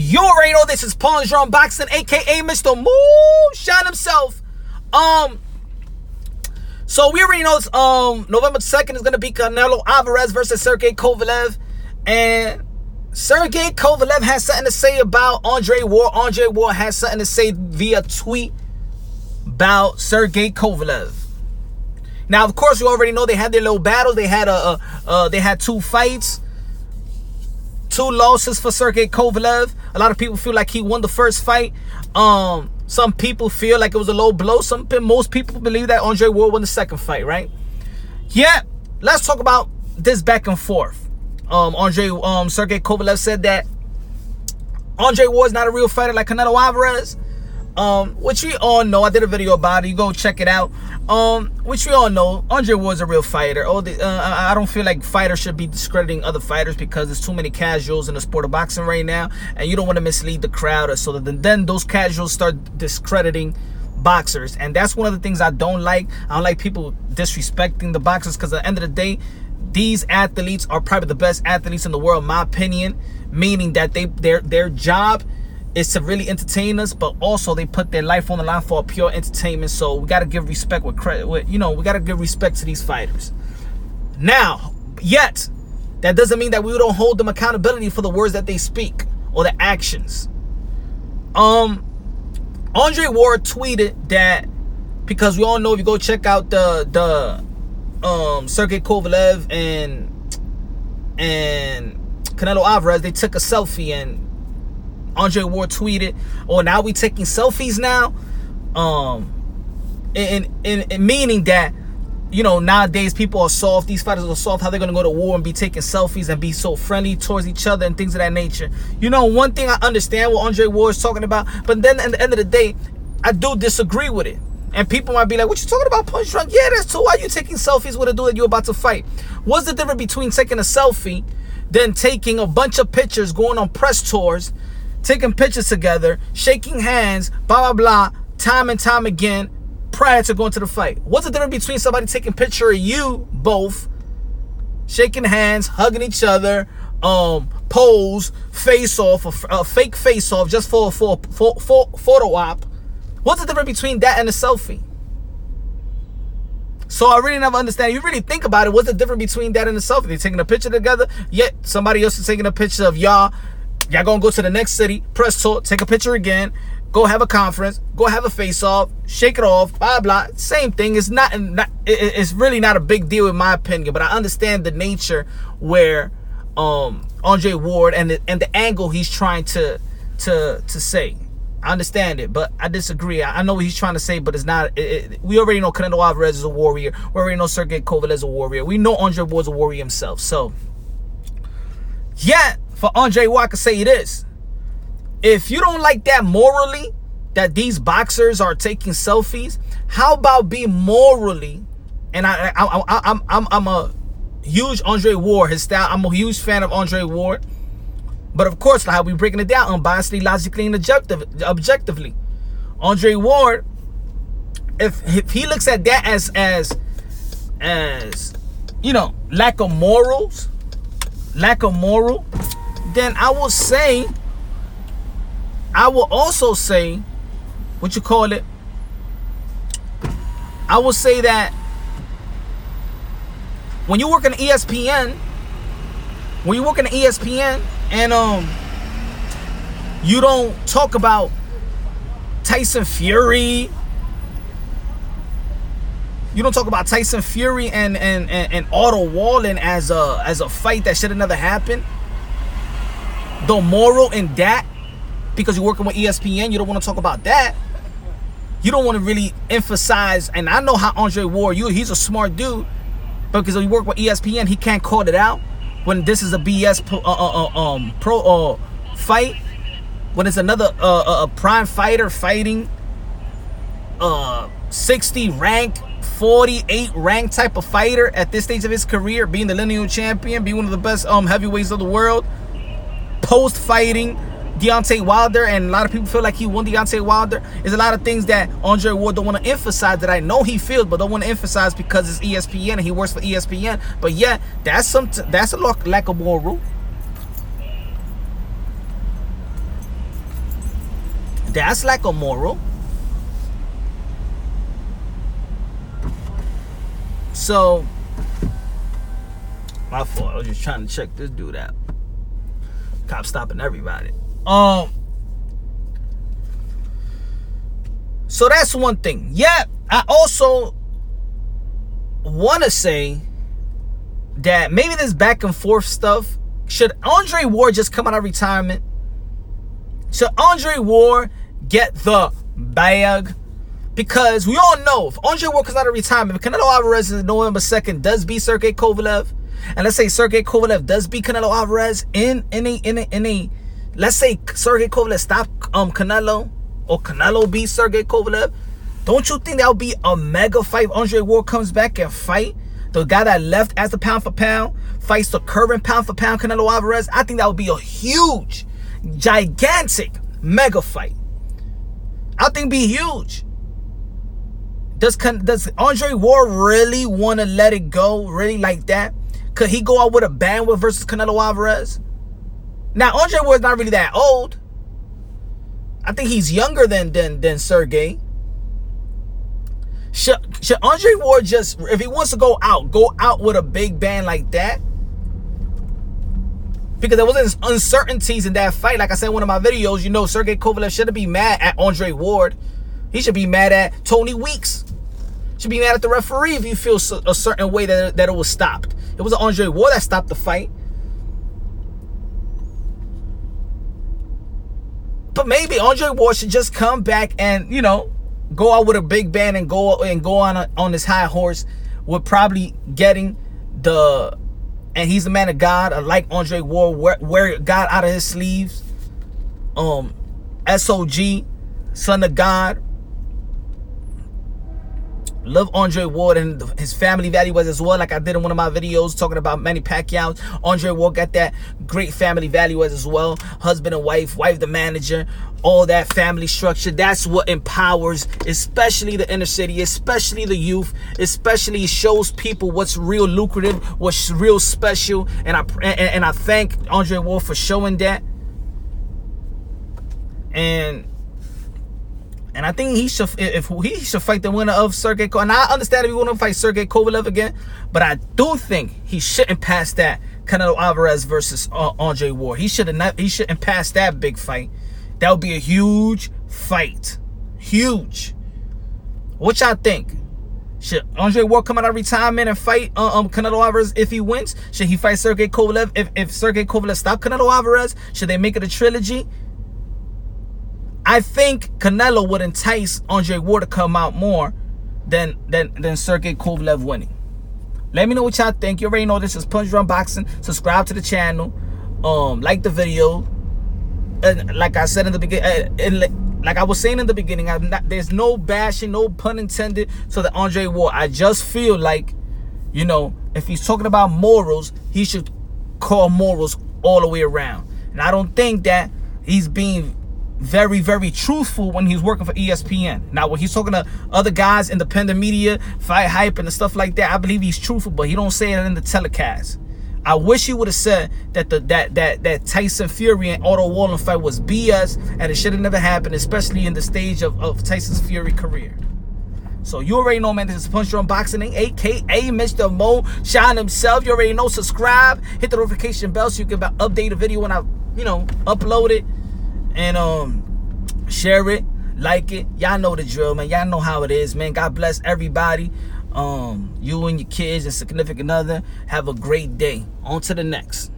You already know this is PUNSH Unboxing, aka Mr. Moonshine himself. So we already know it's November 2nd is gonna be Canelo Alvarez versus Sergey Kovalev. And Sergey Kovalev has something to say about Andre Ward. Andre Ward has something to say via tweet about Sergey Kovalev. Now, of course, you already know they had their little battles. They had two fights, 2 losses for Sergey Kovalev. A lot of people feel like he won the first fight. Some people feel like it was a low blow. Most people believe that Andre Ward won the second fight, right? Yeah, let's talk about this back and forth. Sergey Kovalev said that Andre Ward's not a real fighter like Canelo Alvarez, which we all know. I did a video about it. You go check it out. Which we all know, Andre Ward's a real fighter. I don't feel like fighters should be discrediting other fighters because there's too many casuals in the sport of boxing right now, and you don't want to mislead the crowd, or so that then those casuals start discrediting boxers. And that's one of the things I don't like. I don't like people disrespecting the boxers, because at the end of the day, these athletes are probably the best athletes in the world, in my opinion, meaning that their job is to really entertain us, but also they put their life on the line for pure entertainment. So we got to give respect with credit. We got to give respect to these fighters. Now, yet, that doesn't mean that we don't hold them accountability for the words that they speak or the actions. Andre Ward tweeted that, because we all know, if you go check out the Sergey Kovalev and Canelo Alvarez, they took a selfie, and Andre Ward tweeted, "Oh, now we taking selfies now," in meaning that, nowadays people are soft. These fighters are soft. How they're gonna go to war and be taking selfies and be so friendly towards each other and things of that nature. One thing I understand what Andre Ward is talking about, but then at the end of the day, I do disagree with it. And people might be like, "What you talking about, Punch Drunk?" Yeah, that's true. Why are you taking selfies with a dude that you're about to fight? What's the difference between taking a selfie than taking a bunch of pictures, going on press tours, taking pictures together, shaking hands, blah, blah, blah, time and time again, prior to going to the fight? What's the difference between somebody taking a picture of you both, shaking hands, hugging each other, pose, face off, a fake face off just for photo op? What's the difference between that and a selfie? So I really never understand. You really think about it, what's the difference between that and a selfie? They're taking a picture together, yet somebody else is taking a picture of y'all. Y'all gonna go to the next city, press tour, take a picture again, go have a conference, go have a face-off, shake it off, blah, blah. Same thing. It's really not a big deal in my opinion, but I understand the nature where Andre Ward and the angle he's trying to say. I understand it, but I disagree. I know what he's trying to say, but it's not. We already know Canelo Alvarez is a warrior. We already know Sergey Kovalev is a warrior. We know Andre Ward's a warrior himself. So, yeah, for Andre Ward, I can say it is. If you don't like that morally, that these boxers are taking selfies, how about be morally? And I'm a huge Andre Ward, his style. I'm a huge fan of Andre Ward. But of course, how we breaking it down unbiasedly, logically, and objectively. Andre Ward, if he looks at that as lack of morals, then I will also say, I will say that when you work in ESPN, and you don't talk about Tyson Fury, and Otto Wallin as a fight that should have never happened. The moral in that, because you're working with ESPN, you don't want to talk about that. You don't want to really emphasize, and I know how Andre Ward, he's a smart dude, but because you work with ESPN, he can't call it out when this is a BS pro fight, when it's another prime fighter fighting 60 ranked, 48 ranked type of fighter at this stage of his career, being the lineal champion, being one of the best heavyweights of the world, post fighting Deontay Wilder, and a lot of people feel like he won Deontay Wilder. There's a lot of things that Andre Ward don't want to emphasize, that I know he feels, but don't want to emphasize because it's ESPN and he works for ESPN. But yeah, that's a lack of moral. That's like a moral. So, my fault. I was just trying to check this dude out. Cop stopping everybody. So that's one thing. Yeah, I also want to say that maybe this back and forth stuff, should Andre Ward just come out of retirement? Should Andre Ward get the bag? Because we all know if Andre Ward comes out of retirement, if Canelo Alvarez in November 2nd does beat Sergey Kovalev, and let's say Sergey Kovalev does beat Canelo Alvarez in a let's say Sergey Kovalev stop Canelo, or Canelo beats Sergey Kovalev, don't you think that would be a mega fight if Andre Ward comes back and fight the guy that left as the pound for pound, fights the current pound for pound Canelo Alvarez? I think that would be a huge, gigantic mega fight. I think it'd be huge. Does Andre Ward really want to let it go really like that? Could he go out with a bang with versus Canelo Alvarez? Now, Andre Ward's not really that old. I think he's younger than Sergey. Should Andre Ward just, if he wants to go out with a big bang like that? Because there wasn't uncertainties in that fight. Like I said in one of my videos, you know, Sergey Kovalev shouldn't be mad at Andre Ward. He should be mad at Tony Weeks. Should be mad at the referee if you feel a certain way that it was stopped. It was Andre Ward that stopped the fight. But maybe Andre Ward should just come back and, you know, go out with a big bang and go on this high horse with probably getting the, and he's a man of God, like Andre Ward, wear God out of his sleeves. SOG, son of God. Love Andre Ward and his family values as well, like I did in one of my videos talking about Manny Pacquiao. Andre Ward got that great family values as well. Husband and wife the manager, all that family structure. That's what empowers, especially the inner city, especially the youth, especially shows people what's real lucrative, what's real special. And I thank Andre Ward for showing that. And I think he should, if he should fight the winner of Sergey Kovalev. And I understand if he want to fight Sergey Kovalev again, but I do think he shouldn't pass that Canelo Alvarez versus Andre Ward. He shouldn't pass that big fight. That would be a huge fight, huge. What y'all think? Should Andre Ward come out of retirement and fight Canelo Alvarez if he wins? Should he fight Sergey Kovalev if Sergey Kovalev stop Canelo Alvarez? Should they make it a trilogy? I think Canelo would entice Andre Ward to come out more than Sergey Kovalev winning. Let me know what y'all think. You already know this is Punch Unboxing. Subscribe to the channel. Like the video. And like I said in the beginning, like I was saying in the beginning, there's no bashing, no pun intended to the Andre Ward. I just feel like, you know, if he's talking about morals, he should call morals all the way around. And I don't think that he's being very, very truthful when he's working for ESPN. Now, when he's talking to other guys, independent media, Fight Hype and stuff like that, I believe he's truthful, but he don't say it in the telecast. I wish he would have said that that Tyson Fury and Otto Wallin fight was BS and it should have never happened, especially in the stage of Tyson's Fury career. So you already know, man, this is Punch Unboxing, aka Mr. Mo Shine himself. You already know. Subscribe, hit the notification bell so you can update a video when I, you know, upload it. And share it, like it. Y'all know the drill, man. Y'all know how it is, man. God bless everybody. You and your kids and significant other. Have a great day. On to the next.